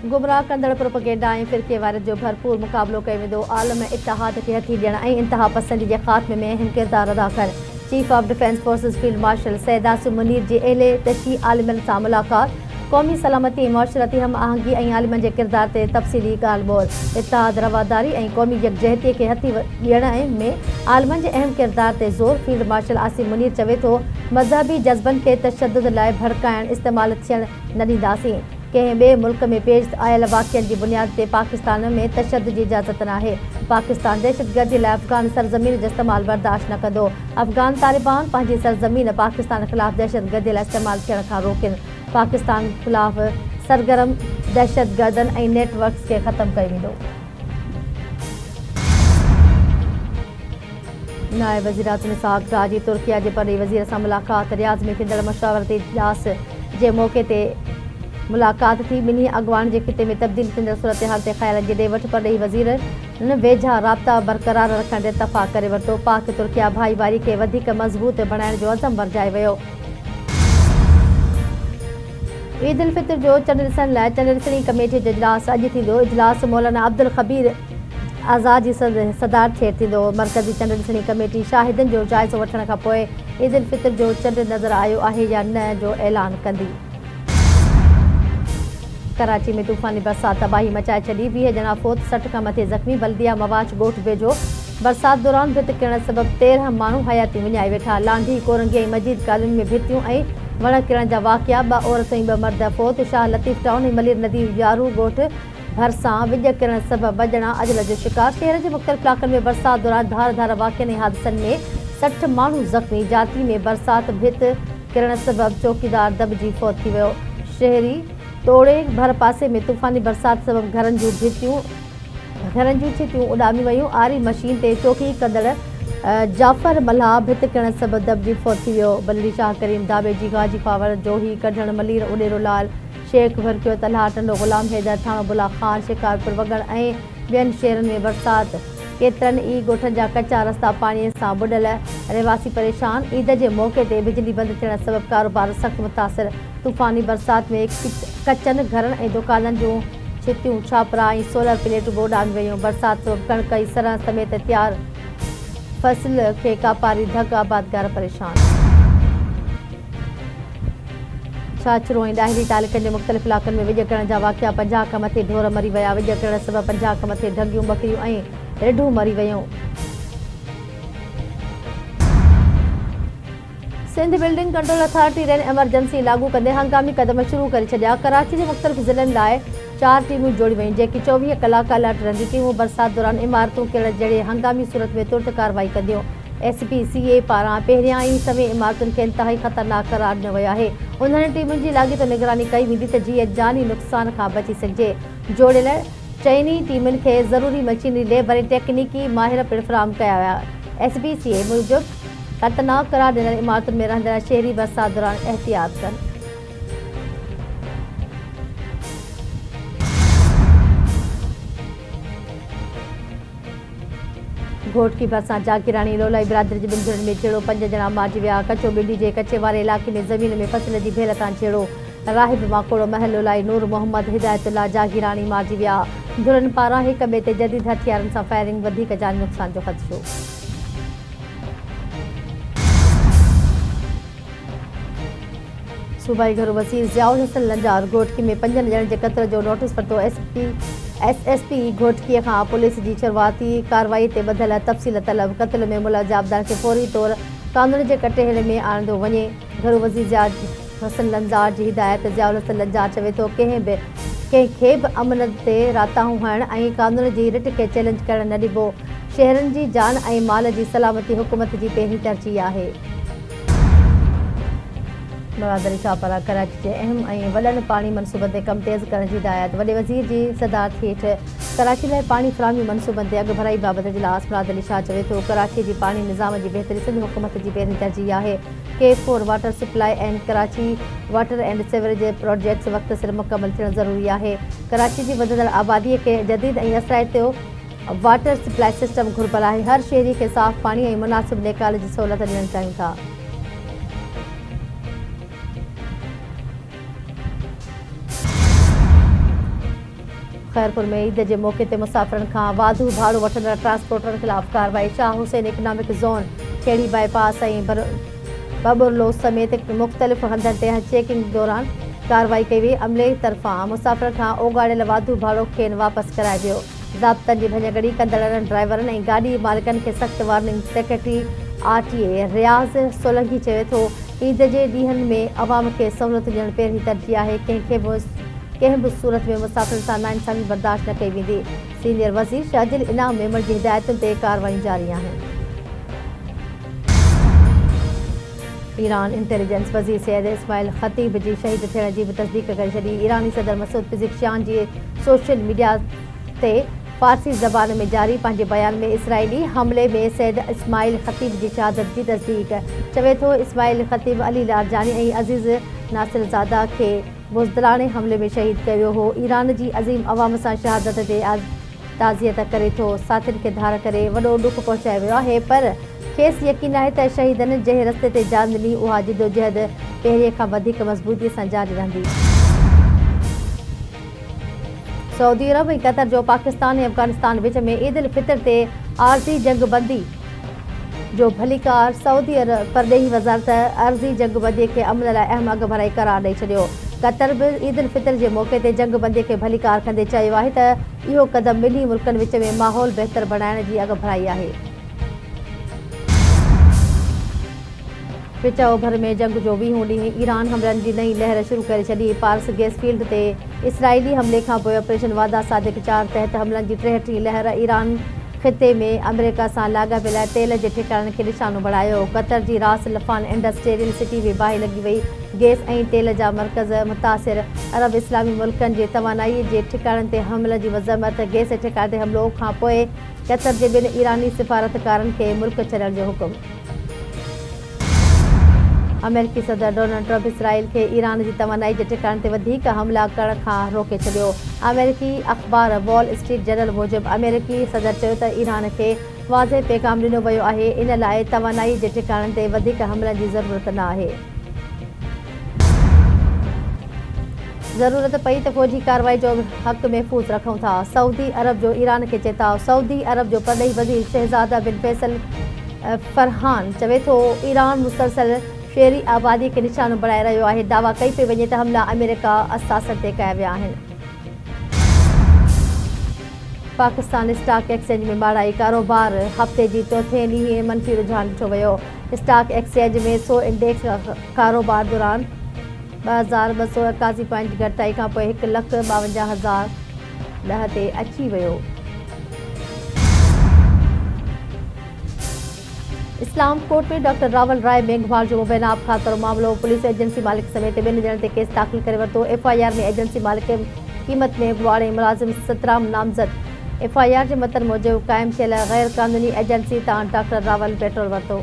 गुमराह कंदड़ प्रोपेगेंडा ऐं फ़िरक़ेवारियत जो भरपूर मुक़ाबिलो कयो वेंदो। आलम इत्तिहाद खे हथी ॾियण ऐं इंतिहा पसंदी जे ख़ात्मे में अहम किरदार अदा कनि। Chief of defence forces field marshal Syed Asim Munir जी एले तशी आलिमनि सां मुलाक़ात। क़ौमी सलामती ऐं मुआशरती हम आहंगी ऐं आलिमनि जे किरदार ते तफ़सीली ॻाल्हि ॿोल। इत्तिहाद रवादारी ऐं क़ौमी यकजहतीअ खे हथी ॾियण में आलिमनि जे अहम किरदार ते ज़ोर। फील्ड मार्शल आसिम मुनीर चवे थो, मज़हबी जज़्बनि खे तशद्दुद लाइ भड़काइण इस्तेमालु थियण न ॾींदासीं। कंहिं ॿिए मुल्क में पेश आयल वाक़िअनि जी बुनियाद ते पाकिस्तान में तशद्दुद जी इजाज़त नाहे। पाकिस्तान दहशतगर्दी लाइ अफ़गान सरज़मीन जो इस्तेमालु बर्दाश्त न कंदो। अफ़गान तालिबान पंहिंजी सरज़मीन पाकिस्तान ख़िलाफ़ दहशतगर्दी लाइ इस्तेमालु थियण खां रोकनि। पाकिस्तान ख़िलाफ़ सरगर्म दहशतगर्दनि ऐं नेटवर्क्स खे ख़तमु कयो वेंदो। नायब वज़ीर आज़म इसहाक़ डार जी तुर्किया जे परॾेही वज़ीर सां मुलाक़ात। रियाज़ में थींदड़ मशावरती इजलास जे मौक़े ते मुलाक़ात थी। ॿिन्ही अॻवान जे ख़िते में तब्दील थींदड़ सूरतहाल ते ख़्यालनि जी ॾे वठि। परॾेही वज़ीरनि वेझा राब्ता बरक़रार रखण ते इतफ़ाक़ करे वरितो। पाक तुर्किया भाईवारी खे वधीक मज़बूत बणाइण जो अज़म वरजाए वियो। ईद उल फितर जो चंड ॾिसण लाइ चंड ॾिसणी कमेटी जो इजलास अॼु थींदो। इजलास मौलाना अब्दुल ख़बीर आज़ाद जी सदारत हेठि थींदो। मरकज़ी चंड ॾिसणी कमेटी शाहिदनि जो जाइज़ो वठण खां पोइ ईद उल फितर जो चंड नज़र आयो आहे या न जो ऐलान कंदी। कराची में तूफ़ानी बरसात तबाही मचाए छॾी। 20 ॼणा फोत, 60 खां मथे ज़ख़्मी। बल्दिया मवाच ॻोठ वेझो बरसात दौरान भित किरण सबबि 13 माण्हू हयाती विञाए वेठा। लांढी कोरंगी ऐं मजीद कॉलोनी में भितियूं ऐं वण किरण जा वाक़िया। 2 औरतूं ऐं 2 मर्द फोत। शाह लतीफ़ टाउन ऐं मलिर नदी यारू ॻोठ भरिसां विॼ किरण सबबि 2 ॼणा अजल जो शिकार। शहर जे मुख़्तलिफ़ इलाक़नि में बरसात दौरान धार वाक़िअनि ऐं हादसनि में 60 माण्हू ज़ख़्मी। जाती में बरसात भित किरण सबबि चौकीदार दॿिजी फोत थी वियो। शहरी तोड़े भर पासे में तूफ़ानी बरसात सबबि घरनि जूं छितियूं उॾामी वियूं। आरी मशीन ते चौकी कंदड़ जाफ़र मल्हा भित किरण सबबि दॿिजी फोत थी वियो। बलड़ी शाह करीम दाबे जी गाजी खावर जोही कढण मलीर उॾेरो लाल शेख भरकियो तलहा टंडो गुलाम हैदर थाणो बुला ख़ान शिकारपुर वगड़ ऐं ॿियनि शहरनि में बरसात। केतिरनि ई ॻोठनि जा कचा रस्ता पाणीअ सां ॿुॾल। रहवासी परेशान। ईद जे मौक़े ते बिजली बंदि थियण सबबि कारोबार सख़्त मुतासिर। तूफ़ानी बरसात में कचनि घरनि ऐं दुकाननि जूं छितियूं छापरा ऐं सोलर प्लेटूं बि उॾामी वियूं। बरसात सबबि कणिक ऐं सरह समेत तयारु फसल खे कापारी धक। आबादगार परेशान। छाछरो ऐं ॾाहिरी तालुक़नि जे मुख़्तलिफ़ इलाक़नि में विॼ किरण जा वाक़िया। 50 खां मथे ढोर मरी विया। विॼ किरण सबबि 50 खां मथे ढगियूं बकरियूं ऐं रिढूं मरी वियूं। Sindh building control authority rain emergency लागू कंदे हंगामी क़दम शुरू करे छॾिया। कराची जे मुख़्तलिफ़ ज़िलनि लाइ 4 टीमूं जोड़ी वयूं जेकी 24 कलाक अलर्ट रहंदियूं। टीमूं बरसात दौरान इमारतूं किरण जहिड़े हंगामी सूरत में तुर्त कार्रवाई कंदियूं। SPCA पारां पहिरियां ई सभई इमारतुनि खे इंतिहाई ख़तरनाक क़रार ॾिनो वियो आहे। उन्हनि टीमुनि जी लाॻीतो निगरानी कई वेंदी त जीअं जानी नुक़सान खां बची सघिजे। जोड़ियल चइनी टीमुनि खे ज़रूरी मशीनरी लेबर ऐं टेक्नीकी माहिर पिणु फ़राहम कया विया। SPCA मूजिबि ख़तरनाक क़रार ॾिनल इमारतुनि में रहंदड़ शहरी बरसात दौरान एहतियात कनि। घोटकी भरिसां जागीराणी लोलाई बिरादरी जे 2 ॼणनि में छेड़ो। 5 ॼणा मारिजी विया। कचो बिंडी जे कचे वारे इलाइक़े में ज़मीन में फसल जी भेल तां छेड़ो। राहिब माकोड़ो महल लोलाई नूर मोहम्मद हिदायतुल्ला जागीराणी मारिजी विया। धुरनि पारां हिक ॿिए ते जदीद हथियारनि सां फायरिंग। वधीक जानी नुक़सान जो ख़दशो। सूबाई घरू वज़ीर ज़ियाउल हसन लंजार घोटकी में 5 ॼणनि जे क़त्ल जो नोटिस वरितो। SSP घोटकीअ खां पुलिस जी शुरूआती कार्रवाई ते ॿधल तफ़सील तलब। क़त्ल में मुलज़ जाबदार खे फौरी तौर कानून जे कटहरे में आणिंदो वञे। घरू वज़ीर ज़ियाउल हसन लंजार जी हिदायत। ज़ियाउल हसन लंजार चवे थो, कंहिंखे बि अमन ते राताऊं हणण ऐं कानून जी रिट खे चैलेंज करण न ॾिबो। शहरनि जी जान ऐं माल जी सलामती हुकूमत जी पहिरीं तरजीह आहे। मुराद अली शाह पारां कराची जे अहम ऐं वॾनि पाणी मनसूबनि ते कम तेज़ करण जी हिदायत। वॾे वज़ीर जी सदारत हेठि कराची लाइ पाणी फ़राहमी मनसूबनि ते अॻु भराई बाबति इजलास। मुराद अली शाह चवे थो, कराची जी पाणी निज़ाम जी बहितरी सिंध हुकूमत जी पहिरीं तरजीह आहे। K4 water supply and Karachi water and sewerage projects वक़्त सिर मुकमल थियणु ज़रूरी आहे। कराची जी वधंदड़ आबादीअ खे जदीद ऐं असराइतो वाटर सप्लाई सिस्टम घुरिबल आहे। हर शहरी खे साफ़ पाणी ऐं मुनासिब नेकाल जी सहूलियत ॾियणु चाहियूं था। खैरपुर में ईद के मौके ते मुसाफ़िरनि खां वाधू भाड़ो वठंदड़ ट्रांसपोर्टरनि ख़िलाफ़ कार्रवाई। शाह हुसैन इकनॉमिक ज़ोन छेड़ी बाईपास ऐं बबुरलो समेत मुख़्तलिफ़ हंधनि ते चेकिंग दौरान कार्रवाई कई वई। अमले तरफ़ां मुसाफ़िरनि खां ओगाड़ियल वाधू भाड़ो खेनि वापसि कराए वियो। ज़ाब्तनि जी भञगड़ी कंदड़नि, ड्राइवरनि ऐं गाॾी मालिकनि खे सख़्तु वार्निंग। सेक्रेटरी RTA रियाज़ सोलंकी चवे थो, ईद जे ॾींहंनि में अवाम खे सहूलियत ॾियणु पहिरीं तरजीह आहे। कंहिं बि सूरत में मुसाफ़िरनि सां नाइंसाफ़ी बर्दाश्त न कई वेंदी। सीनियर वज़ीर शाहदिल इनाम मेमण जी हिदायतुनि ते कार्रवायूं जारी आहिनि। ईरान इंटेलिजेंस वज़ीर सैयद इस्माइल ख़तीब जी शहीद थियण जी बि तस्दीक़ करे छॾी। ईरानी सदर मसूद पिज़िशकियान जी सोशल मीडिया ते फ़ारसी ज़बान में जारी पंहिंजे बयान में इसराइली हमले में सैयद इस्माइल ख़तीब जी शहादत जी तस्दीक़ चवे थो। इस्माइल ख़तीब अली लारजानी ऐं अज़ीज़ नासिरज़ादा खे बुज़दिलाणे हमले में शहीद कयो हो। ईरान जी अज़ीम अवाम सां शहादत ते ताज़ियत करे थो। साथियुनि खे धार करे वॾो ॾुख पहुचायो वियो आहे, पर खेसि यकीन आहे त शहीदनि जंहिं रस्ते ते जान ॾिनी उहा जिदोजहद पहिरीं खां वधीक मज़बूतीअ सां जारी रहंदी। सऊदी अरब ऐं क़तर जो पाकिस्तान ऐं अफ़गानिस्तान विच में ईद उल फितर ते आरज़ी जंगबंदी जो भलीकार। सऊदी अरब परॾेही वज़ारत आरज़ी जंगबंदीअ खे अमन लाइ अहम अघ भराई करार ॾेई छॾियो। क़तर बि ईद उल फितर जे मौक़े ते जंगबंदीअ खे भलीकार कंदे चयो आहे त इहो क़दम ॿिन्ही मुल्कनि विच में माहौल बहितर बणाइण जी अघ भराई आहे। विच ओभर में जंग जो 20हों ॾींहुं ईरान हमलनि जी नईं लहर शुरू करे छॾी। पार्स गैस फील्ड ते इसराइली हमले खां पोइ ऑपरेशन वादा सादिक 4 तहत हमलनि जी 63हीं लहर ईरान ख़िते में अमेरिका सां लाॻापियल तेल जे ठिकाणनि खे निशानो बणायो। क़तर जी रास लफ़ान इंडस्ट्रियल सिटी में बाहि लॻी वई। गैस ऐं तेल जा मर्कज़ मुतासिर अरब इस्लामी मुल्कनि जे तवानाई जे ठिकाणनि ते हमले जी मज़म्मत। गैस ठिकाणे ते हमलो खां पोइ क़तर जे ॿिनि ईरानी सिफ़ारतकारनि खे मुल्क छॾण जो हुकुम। अमेरिकी सदर डोनाल्ड ट्रंप इसराइल खे ईरान जी तवानाई जे ठिकाणे ते वधीक हमला करण खां रोके छॾियो। अमेरिकी अख़बार वॉल स्ट्रीट जर्नल मूजिबि अमेरिकी सदर चयो त ईरान खे वाज़े पैगाम ॾिनो वियो आहे, इन लाइ तवानाई जे ठिकाणनि ते वधीक हमलनि जी ज़रूरत न आहे। ज़रूरत पई त फ़ौजी कार्रवाई जो हक़ महफ़ूज़ रखूं था, सऊदी अरब जो ईरान खे चेताव। सऊदी अरब जो परॾेही वज़ीर शहज़ादा बिन फैसल फरहान चवे थो, ईरान मुसलसल शहरी आबादी खे निशानो बणाए रहियो आहे। दावा कई पई वञे त हमला अमेरिका असासनि ते कया विया आहिनि। पाकिस्तान स्टॉक एक्सचेंज में माड़ाई, कारोबार हफ़्ते जी चौथे ॾींहुं मनफ़ी रुझान ॾिठो वियो। स्टॉक एक्सचेंज में 100 इंडेक्स कारोबार दौरान 2281 पॉइंट घटिताई खां पोइ 1,52,010 ते अची वियो। इस्लाम कोर्ट में डॉक्टर रावल राय मेघवाल जो मुबैना आपघात वारो मामिलो। पुलिस एजेंसी मालिक समेत 2 ॼणनि ते केस दाख़िल करे वरितो। FIR में एजेंसी मालिक क़ीमत में गुआड़े मुलाज़िम सतराम नामज़द। FIR जे मतन मूजिबि क़ाइमु थियल गैर क़ानूनी एजेंसी तां डॉक्टर रावल पेट्रोल वरितो।